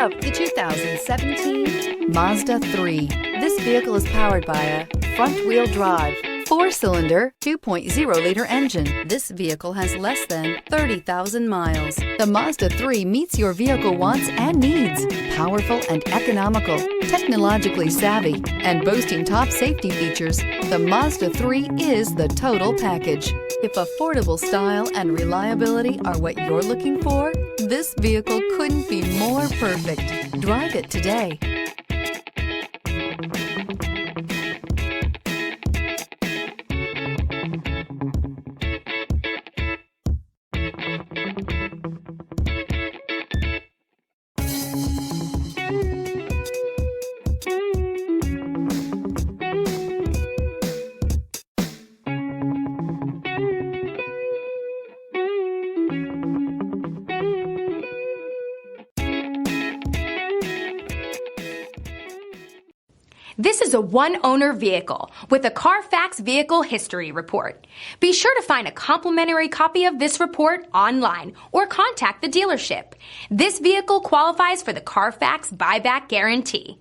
up the 2017 Mazda 3. This vehicle is powered by a front-wheel drive, 4-cylinder, 2.0-liter engine. This vehicle has less than 30,000 miles. The Mazda 3 meets your vehicle wants and needs. Powerful and economical, technologically savvy, and boasting top safety features, the Mazda 3 is the total package. If affordable style and reliability are what you're looking for, this vehicle couldn't be more perfect. Drive it today. This is a one-owner vehicle with a Carfax Vehicle History Report. Be sure to find a complimentary copy of this report online or contact the dealership. This vehicle qualifies for the Carfax Buyback Guarantee.